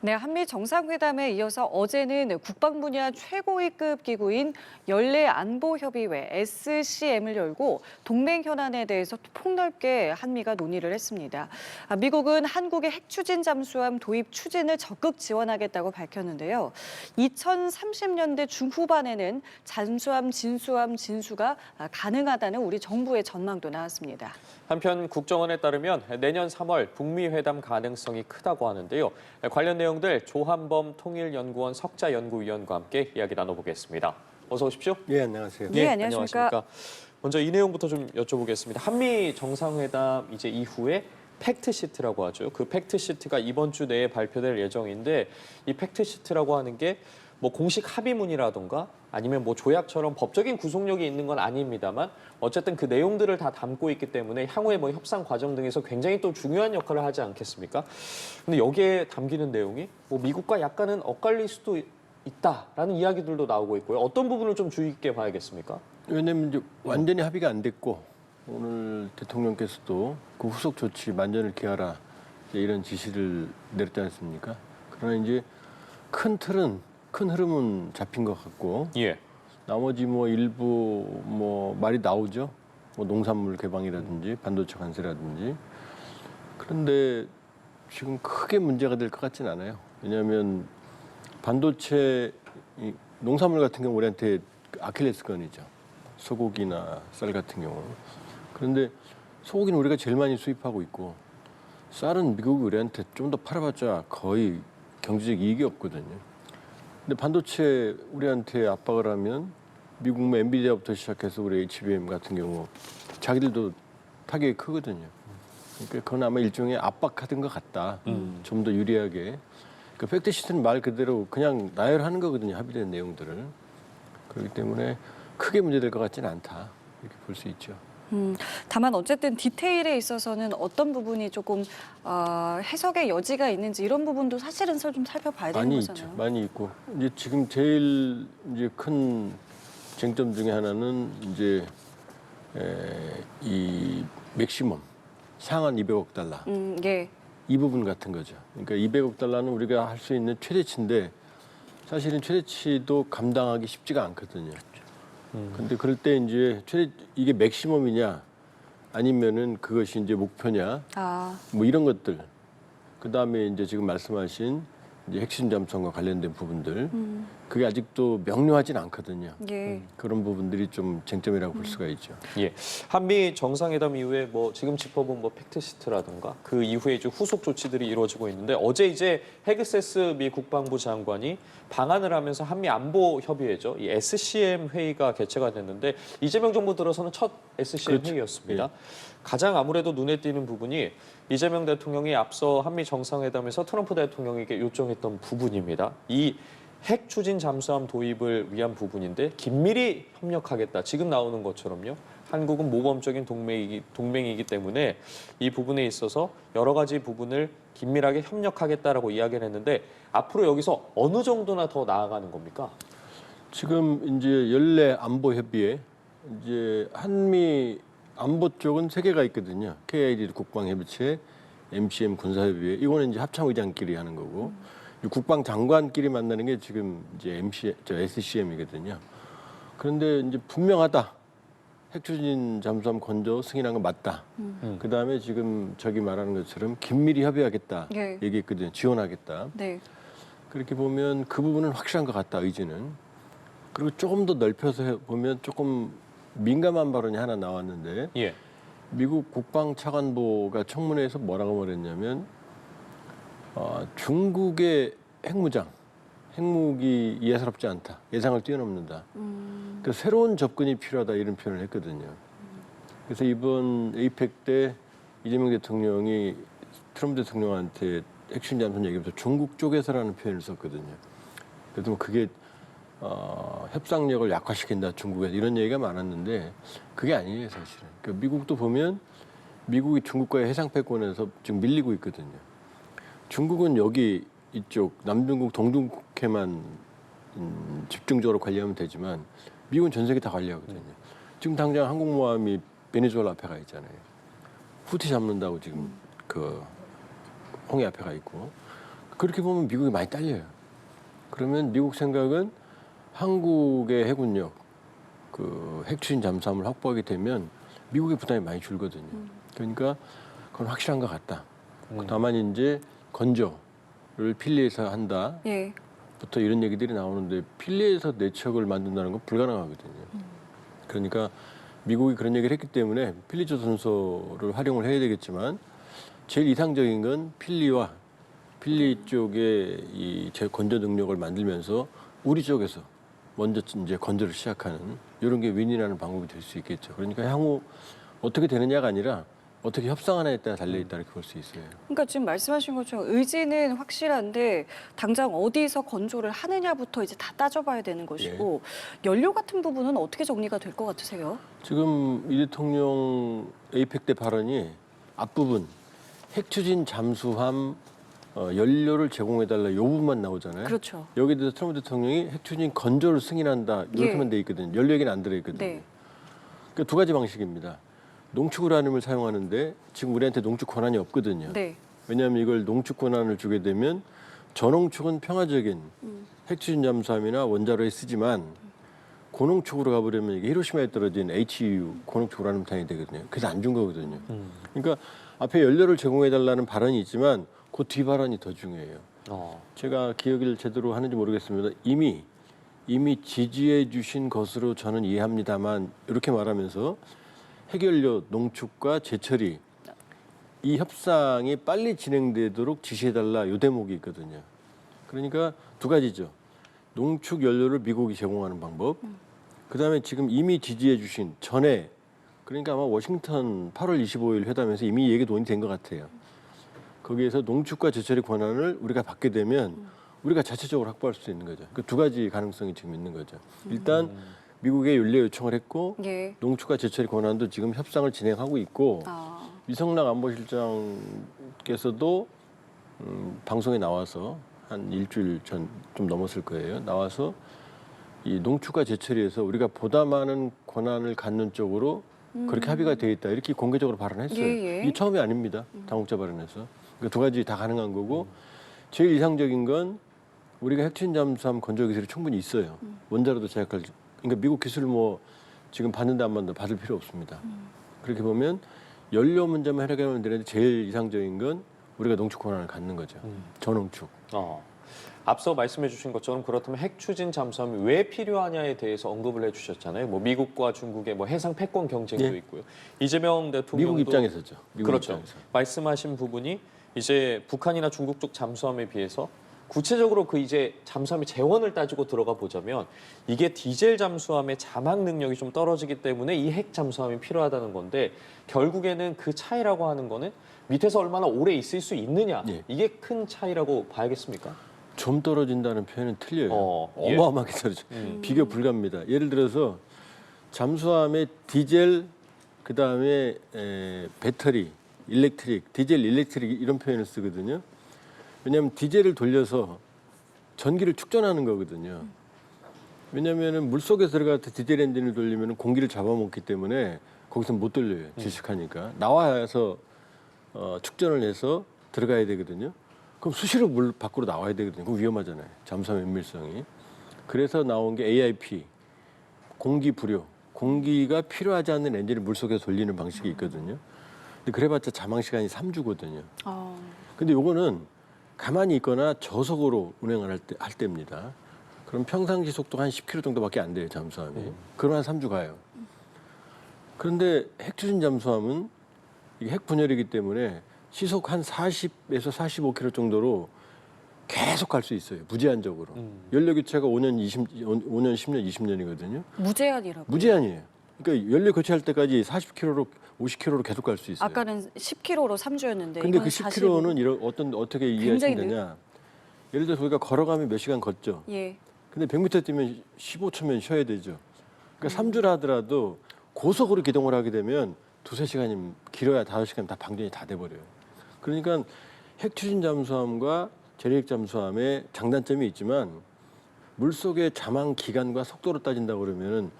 네, 한미 정상회담에 이어서 어제는 국방 분야 최고위급 기구인 연례안보협의회 SCM을 열고 동맹 현안에 대해서 폭넓게 한미가 논의를 했습니다. 미국은 한국의 핵 추진 잠수함 도입 추진을 적극 지원하겠다고 밝혔는데요. 2030년대 중후반에는 잠수함 진수가 가능하다는 우리 정부의 전망도 나왔습니다. 한편 국정원에 따르면 내년 3월 북미 회담 가능성이 크다고 하는데요. 관련 내용들 조한범 통일연구원 석자연구위원과 함께 이야기 나눠보겠습니다. 어서 오십시오. 네, 안녕하세요. 네, 안녕하십니까. 먼저 이 내용부터 좀 여쭤보겠습니다. 한미 정상회담 이제 이후에 팩트시트라고 하죠. 그 팩트시트가 이번 주 내에 발표될 예정인데 이 팩트시트라고 하는 게 뭐 공식 합의문이라던가 아니면 뭐 조약처럼 법적인 구속력이 있는 건 아닙니다만 어쨌든 그 내용들을 다 담고 있기 때문에 향후의 뭐 협상 과정 등에서 굉장히 또 중요한 역할을 하지 않겠습니까? 근데 여기에 담기는 내용이 뭐 미국과 약간은 엇갈릴 수도 있다라는 이야기들도 나오고 있고요. 어떤 부분을 좀 주의 깊게 봐야겠습니까? 왜냐하면 이제 완전히 합의가 안 됐고 오늘 대통령께서도 그 후속 조치 만전을 기하라 이런 지시를 내렸지 않습니까? 그러나 이제 큰 흐름은 잡힌 것 같고 예. 나머지 뭐 일부 뭐 말이 나오죠. 뭐 농산물 개방이라든지 반도체 관세라든지. 그런데 지금 크게 문제가 될 것 같진 않아요. 왜냐하면 반도체 농산물 같은 경우 우리한테 아킬레스건이죠. 소고기나 쌀 같은 경우. 그런데 소고기는 우리가 제일 많이 수입하고 있고 쌀은 미국이 우리한테 좀 더 팔아봤자 거의 경제적 이익이 없거든요. 근데 반도체 우리한테 압박을 하면 미국 뭐 엔비디아부터 시작해서 우리 HBM 같은 경우 자기들도 타격이 크거든요. 그러니까 그건 아마 일종의 압박하던 것 같다. 좀 더 유리하게. 그 팩트시트는 말 그대로 그냥 나열하는 거거든요. 합의된 내용들을. 그렇기 때문에 크게 문제될 것 같지는 않다. 이렇게 볼 수 있죠. 다만 어쨌든 디테일에 있어서는 어떤 부분이 조금 해석의 여지가 있는지 이런 부분도 사실은 좀 살펴봐야 되는 많이 거잖아요. 있죠. 많이 있고 이제 지금 제일 이제 큰 쟁점 중에 하나는 이제 이 맥시멈 상한 200억 달러 예. 이 부분 같은 거죠. 그러니까 200억 달러는 우리가 할 수 있는 최대치인데 사실은 최대치도 감당하기 쉽지가 않거든요. 근데 그럴 때 이제 이게 맥시멈이냐 아니면은 그것이 이제 목표냐 뭐 이런 것들 그다음에 이제 지금 말씀하신 이제 핵심 잠수함과 관련된 부분들 그게 아직도 명료하진 않거든요. 예. 그런 부분들이 좀 쟁점이라고 볼 수가 있죠. 예. 한미 정상회담 이후에 뭐 지금 짚어본 뭐 팩트시트라든가 그 이후에 이제 후속 조치들이 이루어지고 있는데 어제 이제 헤그세스 미 국방부 장관이 방한을 하면서 한미 안보 협의회죠. 이 SCM 회의가 개최가 됐는데 이재명 정부 들어서는 첫 SCM 그렇죠. 회의였습니다. 예. 가장 아무래도 눈에 띄는 부분이 이재명 대통령이 앞서 한미 정상회담에서 트럼프 대통령에게 요청했던 부분입니다. 이 핵 추진 잠수함 도입을 위한 부분인데 긴밀히 협력하겠다. 지금 나오는 것처럼요. 한국은 모범적인 동맹이기 때문에 이 부분에 있어서 여러 가지 부분을 긴밀하게 협력하겠다라고 이야기를 했는데 앞으로 여기서 어느 정도나 더 나아가는 겁니까? 지금 이제 연례 안보 협의회 이제 한미 안보 쪽은 세 개가 있거든요. KID 국방협의체, MCM 군사협의회. 이거는 이제 합참의장끼리 하는 거고. 국방장관끼리 만나는 게 지금 이제 SCM이거든요. 그런데 이제 분명하다. 핵추진 잠수함 건조 승인한 건 맞다. 그다음에 지금 저기 말하는 것처럼 긴밀히 협의하겠다. 예. 얘기했거든요. 지원하겠다. 네. 그렇게 보면 그 부분은 확실한 것 같다. 의지는. 그리고 조금 더 넓혀서 보면 조금 민감한 발언이 하나 나왔는데 예. 미국 국방차관보가 청문회에서 뭐라고 말했냐면 중국의 핵무기 예사롭지 않다. 예상을 뛰어넘는다. 그러니까 새로운 접근이 필요하다 이런 표현을 했거든요. 그래서 이번 에이펙 때 이재명 대통령이 트럼프 대통령한테 핵심 잠수함 얘기하면서 중국 쪽에서라는 표현을 썼거든요. 그래서 뭐 그게 협상력을 약화시킨다 중국에서 이런 얘기가 많았는데 그게 아니에요 사실은. 그러니까 미국도 보면 미국이 중국과의 해상패권에서 지금 밀리고 있거든요. 중국은 여기 이쪽 남중국 동중국해만 집중적으로 관리하면 되지만 미국은 전 세계 다 관리하거든요. 지금 당장 항공모함이 베네수엘라 앞에 가 있잖아요. 후티 잡는다고 지금 그 홍해 앞에 가 있고 그렇게 보면 미국이 많이 딸려요. 그러면 미국 생각은 한국의 해군력, 그 핵추진 잠수함을 확보하게 되면 미국의 부담이 많이 줄거든요. 그러니까 그건 확실한 것 같다. 다만 이제 건조를 필리에서 한다. 예. 부터 이런 얘기들이 나오는데 필리에서 내척을 만든다는 건 불가능하거든요. 그러니까 미국이 그런 얘기를 했기 때문에 필리 조선소를 활용을 해야 되겠지만 제일 이상적인 건 필리 쪽에 이 건조 능력을 만들면서 우리 쪽에서 먼저 이제 건조를 시작하는 이런 게 윈이라는 방법이 될 수 있겠죠. 그러니까 향후 어떻게 되느냐가 아니라 어떻게 협상하느냐에 따라 달려있다 이렇게 볼 수 있어요. 그러니까 지금 말씀하신 것처럼 의지는 확실한데 당장 어디서 건조를 하느냐부터 이제 다 따져봐야 되는 것이고 연료 같은 부분은 어떻게 정리가 될 것 같으세요? 지금 이 대통령 에이펙 때 발언이 앞부분 핵추진 잠수함 연료를 제공해달라 이 부분만 나오잖아요. 그렇죠. 여기에 대해서 트럼프 대통령이 핵추진 건조를 승인한다 이렇게만 예. 돼 있거든요. 연료 얘기는 안 들어있거든요. 네. 그러니까 두 가지 방식입니다. 농축 우라늄을 사용하는데 지금 우리한테 농축 권한이 없거든요. 네. 왜냐하면 이걸 농축 권한을 주게 되면 저농축은 평화적인 핵추진 잠수함이나 원자로에 쓰지만 고농축으로 가버리면 이게 히로시마에 떨어진 HU 고농축 우라늄탄이 되거든요. 그래서 안 준 거거든요. 그러니까 앞에 연료를 제공해달라는 발언이 있지만 그 뒤 발언이 더 중요해요. 제가 기억을 제대로 하는지 모르겠습니다. 이미 지지해 주신 것으로 저는 이해합니다만 이렇게 말하면서 핵연료 농축과 재처리 이 협상이 빨리 진행되도록 지시해달라 이 대목이 있거든요. 그러니까 두 가지죠. 농축 연료를 미국이 제공하는 방법. 그다음에 지금 이미 지지해 주신 전에 그러니까 아마 워싱턴 8월 25일 회담에서 이미 얘기 논의된 것 같아요. 거기에서 농축과 재처리 권한을 우리가 받게 되면 우리가 자체적으로 확보할 수 있는 거죠. 그 두 가지 가능성이 지금 있는 거죠. 일단 미국에 연료 요청을 했고 예. 농축과 재처리 권한도 지금 협상을 진행하고 있고 위성락 안보실장께서도 방송에 나와서 한 일주일 전 좀 넘었을 거예요. 나와서 이 농축과 재처리에서 우리가 보다 많은 권한을 갖는 쪽으로 그렇게 합의가 돼 있다 이렇게 공개적으로 발언했어요. 예. 이게 처음이 아닙니다. 당국자 발언에서. 그러니까 두 가지 다 가능한 거고 제일 이상적인 건 우리가 핵추진 잠수함 건조 기술이 충분히 있어요. 원자로도 제약할 그러니까 미국 기술 뭐 지금 받는데 안 받는데 받을 필요 없습니다. 그렇게 보면 연료 문제만 해결하면 되는데 제일 이상적인 건 우리가 농축 권한을 갖는 거죠. 저농축. 앞서 말씀해 주신 것처럼 그렇다면 핵추진 잠수함이 왜 필요하냐에 대해서 언급을 해주셨잖아요. 뭐 미국과 중국의 뭐 해상 패권 경쟁도 예. 있고요. 이재명 대통령도 미국 입장에서죠. 미국 그렇죠. 입장에서. 말씀하신 부분이 이제 북한이나 중국 쪽 잠수함에 비해서 구체적으로 그 이제 잠수함의 재원을 따지고 들어가 보자면 이게 디젤 잠수함의 자막 능력이 좀 떨어지기 때문에 이 핵 잠수함이 필요하다는 건데 결국에는 그 차이라고 하는 거는 밑에서 얼마나 오래 있을 수 있느냐 예. 이게 큰 차이라고 봐야겠습니까? 좀 떨어진다는 표현은 틀려요. 예. 어마어마하게 떨어져. 비교 불가입니다. 예를 들어서 잠수함의 디젤 그다음에 배터리, 디젤 일렉트릭 이런 표현을 쓰거든요. 왜냐하면 디젤을 돌려서 전기를 축전하는 거거든요. 왜냐하면 물속에 들어갈 때 디젤 엔진을 돌리면 공기를 잡아먹기 때문에 거기서 못 돌려요. 질식하니까. 나와서 축전을 해서 들어가야 되거든요. 그럼 수시로 물 밖으로 나와야 되거든요. 그거 위험하잖아요. 잠수함 은밀성이. 그래서 나온 게 AIP, 공기 불요. 공기가 필요하지 않는 엔진을 물속에서 돌리는 방식이 있거든요. 근데 그래봤자 자망 시간이 3주거든요. 근데 요거는 가만히 있거나 저속으로 운행을 할 때입니다. 그럼 평상시 속도가 한 10km 정도밖에 안 돼요, 잠수함이. 그럼 한 3주 가요. 그런데 핵추진 잠수함은 이게 핵 분열이기 때문에 시속 한 40에서 45km 정도로 계속 갈 수 있어요. 무제한적으로. 연료 교체가 5년, 10년, 20년이거든요. 무제한이라고. 무제한이에요. 그러니까 연료 교체할 때까지 40km로 50km로 계속 갈 수 있어요. 아까는 10km로 3주였는데 근데 그 10km는 어떻게 이해하시면 되냐? 예를 들어서 우리가 걸어가면 몇 시간 걷죠. 예. 근데 100m 뛰면 15초면 쉬어야 되죠. 그러니까 3주를 하더라도 고속으로 기동을 하게 되면 2-3시간이면 길어야 5시간 다 방전이 다 돼버려요. 그러니까 핵추진 잠수함과 재래식 잠수함의 장단점이 있지만 물속의 자망 기간과 속도로 따진다고 그러면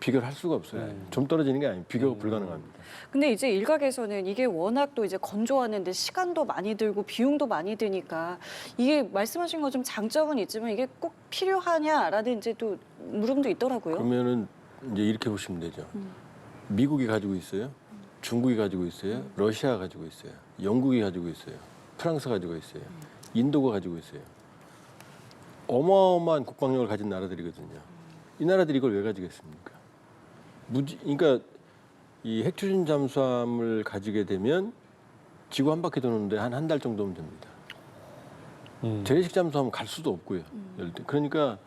비교를 할 수가 없어요. 좀 떨어지는 게 아니에요. 비교가 불가능합니다. 근데 이제 일각에서는 이게 워낙 또 이제 건조하는데 시간도 많이 들고 비용도 많이 드니까 이게 말씀하신 것좀 장점은 있지만 이게 꼭 필요하냐라는 이제 또 물음도 있더라고요. 그러면은 이제 이렇게 보시면 되죠. 미국이 가지고 있어요. 중국이 가지고 있어요. 러시아가 가지고 있어요. 영국이 가지고 있어요. 프랑스가 가지고 있어요. 인도가 가지고 있어요. 어마어마한 국방력을 가진 나라들이거든요. 이 나라들이 이걸 왜 가지겠습니까? 그러니까 이 핵추진 잠수함을 가지게 되면 지구 한 바퀴 도는데 한 달 정도면 됩니다. 재래식 잠수함은 갈 수도 없고요. 그러니까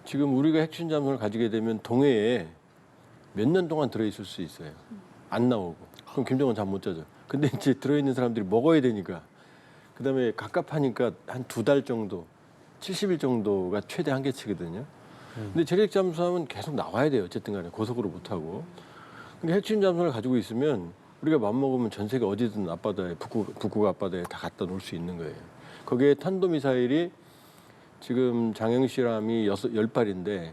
지금 우리가 핵추진 잠수함을 가지게 되면 동해에 몇 년 동안 들어있을 수 있어요. 안 나오고. 그럼 김정은 잠 못 자죠. 근데 이제 들어있는 사람들이 먹어야 되니까. 그다음에 갑갑하니까 한 2달 정도, 70일 정도가 최대 한계치거든요. 근데 재래식 잠수함은 계속 나와야 돼요. 어쨌든 간에 고속으로 못 하고. 근데 핵추진 잠수함을 가지고 있으면 우리가 맘먹으면 전 세계 어디든 앞바다에 북극 앞바다에 다 갖다 놓을 수 있는 거예요. 거기에 탄도미사일이 지금 장영실함이 10발인데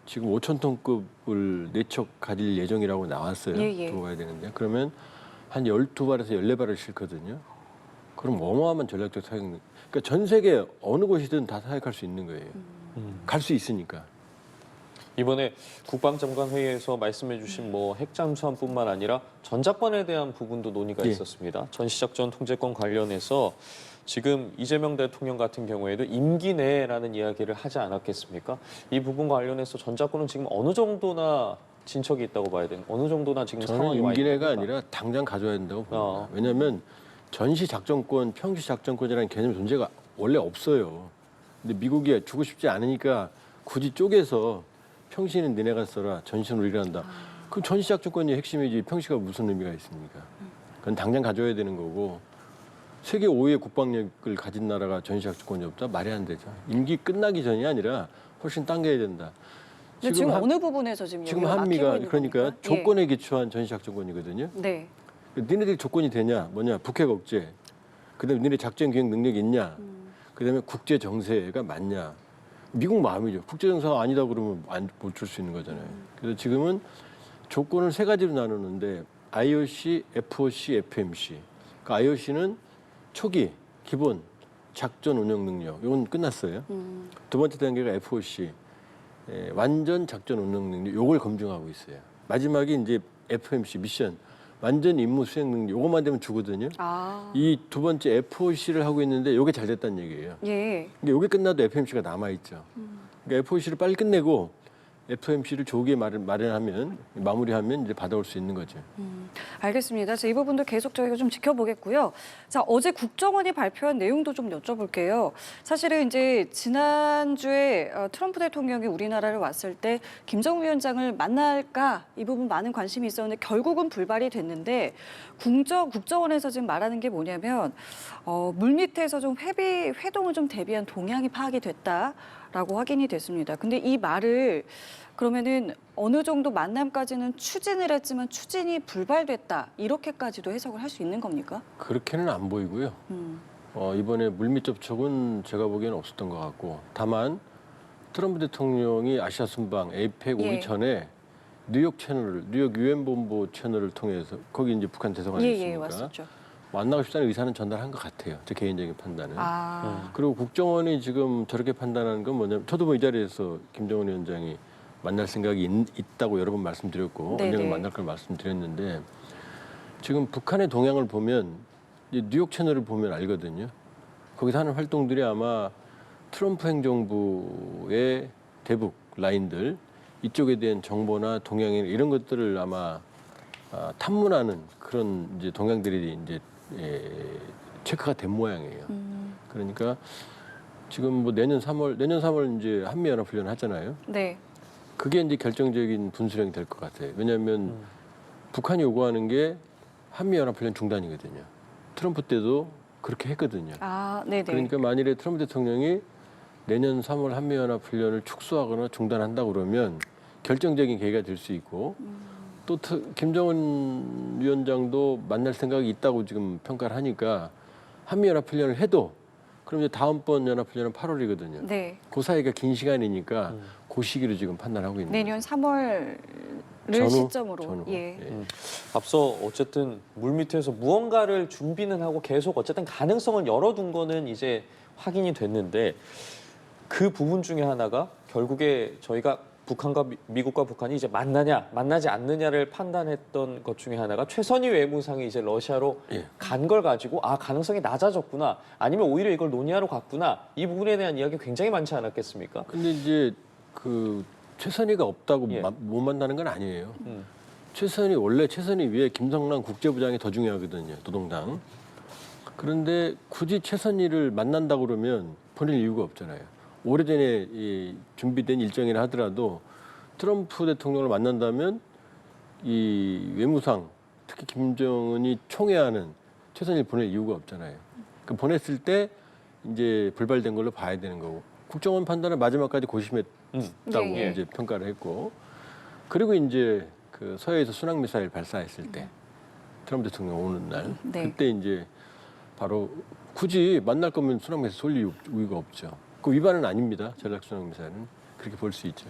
지금 5,000톤급을 4척 가질 예정이라고 나왔어요. 두고 가야 되는데. 그러면 한 12발에서 14발을 싣거든요. 그럼 어마어마한 전략적 사용. 그러니까 전 세계 어느 곳이든 다 사역할 수 있는 거예요. 갈 수 있으니까. 이번에 국방장관 회의에서 말씀해주신 뭐 핵잠수함뿐만 아니라 전작권에 대한 부분도 논의가 예. 있었습니다. 전시작전 통제권 관련해서 지금 이재명 대통령 같은 경우에도 임기 내라는 이야기를 하지 않았겠습니까? 이 부분과 관련해서 전작권은 지금 어느 정도나 진척이 있다고 봐야 되는? 어느 정도나 지금 저는 상황이 와 임기 있는 내가 겁니까? 아니라 당장 가져야 된다고 봅니다. 왜냐하면 전시 작전권, 평시 작전권이라는 개념 존재가 원래 없어요. 근데 미국이 주고 싶지 않으니까 굳이 쪼개서 평시는 니네가 써라, 전시는 우리가 한다. 그럼 전시 작전권이 핵심이지 평시가 무슨 의미가 있습니까? 그건 당장 가져야 되는 거고 세계 5위의 국방력을 가진 나라가 전시 작전권이 없다? 말이 안 되죠. 임기 끝나기 전이 아니라 훨씬 당겨야 된다. 근데 지금 어느 부분에서 지금 여기가 막히고 한미가 있는 그러니까 겁니까? 조건에 기초한 전시 작전권이거든요. 네. 니네들 조건이 되냐? 뭐냐? 북핵 억제. 그다음에 니네 작전 기획 능력이 있냐? 그다음에 국제 정세가 맞냐? 미국 마음이죠. 국제 정세가 아니다 그러면 못 줄 수 있는 거잖아요. 그래서 지금은 조건을 3가지로 나누는데 IOC, FOC, FMC. 그러니까 IOC는 초기, 기본, 작전 운영 능력. 이건 끝났어요. 두 번째 단계가 FOC. 완전 작전 운영 능력. 요걸 검증하고 있어요. 마지막이 이제 FMC 미션. 완전 임무 수행 능력. 요것만 되면 주거든요. 이 두 번째 FOC를 하고 있는데 요게 잘 됐다는 얘기예요. 예. 근데 요게 끝나도 FMC가 남아 있죠. 그러니까 FOC를 빨리 끝내고 FMC를 조기에 마련하면 마무리하면 이제 받아올 수 있는 거죠. 알겠습니다. 자, 이 부분도 계속 저희가 좀 지켜보겠고요. 자, 어제 국정원이 발표한 내용도 좀 여쭤볼게요. 사실은 이제 지난주에 트럼프 대통령이 우리나라를 왔을 때 김정은 위원장을 만날까 이 부분 많은 관심이 있었는데 결국은 불발이 됐는데 국정원에서 지금 말하는 게 뭐냐면 물밑에서 좀 회동을 좀 대비한 동향이 파악이 됐다라고 확인이 됐습니다. 근데 이 말을 그러면은 어느 정도 만남까지는 추진을 했지만 추진이 불발됐다 이렇게까지도 해석을 할 수 있는 겁니까? 그렇게는 안 보이고요. 이번에 물밑 접촉은 제가 보기에는 없었던 것 같고 다만 트럼프 대통령이 아시아 순방 에이펙 오기 전에 뉴욕 유엔 본부 채널을 통해서 거기 이제 북한 대사관이 있으니까 왔었죠. 만나고 싶다는 의사는 전달한 것 같아요. 제 개인적인 판단은. 그리고 국정원이 지금 저렇게 판단하는 건 뭐냐면 저도 뭐 이 자리에서 김정은 위원장이 만날 생각이 있다고 여러 번 말씀드렸고 언젠가 만날 걸 말씀드렸는데 지금 북한의 동향을 보면 이제 뉴욕 채널을 보면 알거든요. 거기서 하는 활동들이 아마 트럼프 행정부의 대북 라인들 이쪽에 대한 정보나 동향이나 이런 것들을 아마 탐문하는 그런 이제 동향들이 이제 체크가 된 모양이에요. 그러니까 지금 뭐 내년 3월 이제 한미연합훈련 하잖아요. 네. 그게 이제 결정적인 분수령이 될 것 같아요. 왜냐하면 북한이 요구하는 게 한미연합훈련 중단이거든요. 트럼프 때도 그렇게 했거든요. 네네. 그러니까 만일에 트럼프 대통령이 내년 3월 한미연합훈련을 축소하거나 중단한다 그러면 결정적인 계기가 될 수 있고 또 김정은 위원장도 만날 생각이 있다고 지금 평가를 하니까 한미연합훈련을 해도 그럼 이제 다음번 연합훈련은 8월이거든요. 네. 그 사이가 긴 시간이니까 그 시기로 지금 판단하고 있는 내년 거죠. 3월 시점으로. 전후. 예. 앞서 어쨌든 물밑에서 무언가를 준비는 하고 계속 어쨌든 가능성을 열어둔 거는 이제 확인이 됐는데 그 부분 중에 하나가 결국에 저희가 북한과 미국과 북한이 이제 만나냐 만나지 않느냐를 판단했던 것 중에 하나가 최선희 외무상이 이제 러시아로 예. 간 걸 가지고 아 가능성이 낮아졌구나 아니면 오히려 이걸 논의하러 갔구나 이 부분에 대한 이야기 굉장히 많지 않았겠습니까? 근데 이제 그 최선희가 없다고 예. 못 만나는 건 아니에요. 원래 최선희 위에 김성남 국제부장이 더 중요하거든요. 노동당. 그런데 굳이 최선희를 만난다고 그러면 보낼 이유가 없잖아요. 오래전에 이 준비된 일정이라 하더라도 트럼프 대통령을 만난다면 이 외무상 특히 김정은이 총애하는 최선희를 보낼 이유가 없잖아요. 그 보냈을 때 이제 불발된 걸로 봐야 되는 거고 국정원 판단은 마지막까지 고심했다고 네. 이제 평가를 했고 그리고 이제 그 서해에서 순항 미사일 발사했을 때 트럼프 대통령 오는 날 네. 그때 이제 바로 굳이 만날 거면 순항 미사일 쏠 이유가 없죠. 그 위반은 아닙니다. 전략 순항 미사일은 그렇게 볼 수 있죠.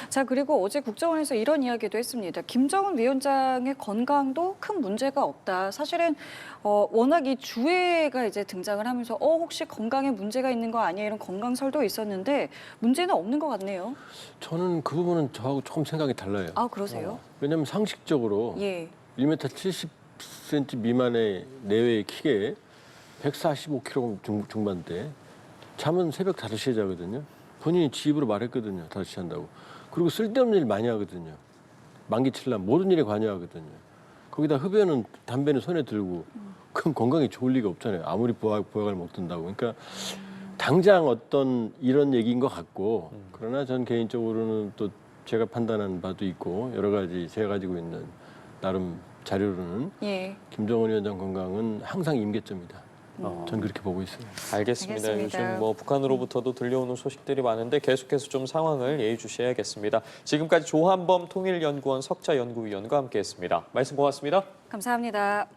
자, 그리고 어제 국정원에서 이런 이야기도 했습니다. 김정은 위원장의 건강도 큰 문제가 없다. 사실은 워낙 이 주해가 이제 등장을 하면서 혹시 건강에 문제가 있는 거 아니야 이런 건강설도 있었는데 문제는 없는 것 같네요. 저는 그 부분은 저하고 조금 생각이 달라요. 아, 그러세요? 왜냐하면 상식적으로 예. 1m 70cm 미만의 내외의 키에 145kg 중반대 잠은 새벽 5시에 자거든요. 본인이 지 입으로 말했거든요. 5시 한다고. 그리고 쓸데없는 일 많이 하거든요. 만기칠람 모든 일에 관여하거든요. 거기다 흡연은 담배는 손에 들고 그럼 건강에 좋을 리가 없잖아요. 아무리 보약을 먹든다고. 그러니까 당장 어떤 이런 얘기인 것 같고 그러나 전 개인적으로는 또 제가 판단한 바도 있고 여러 가지 제가 가지고 있는 나름 자료로는 예. 김정은 위원장 건강은 항상 임계점이다. 전 그렇게 보고 있어요. 알겠습니다. 알겠습니다. 요즘 뭐 북한으로부터도 들려오는 소식들이 많은데 계속해서 좀 상황을 예의주시해야겠습니다. 지금까지 조한범 통일연구원 석자연구위원과 함께했습니다. 말씀 고맙습니다. 감사합니다.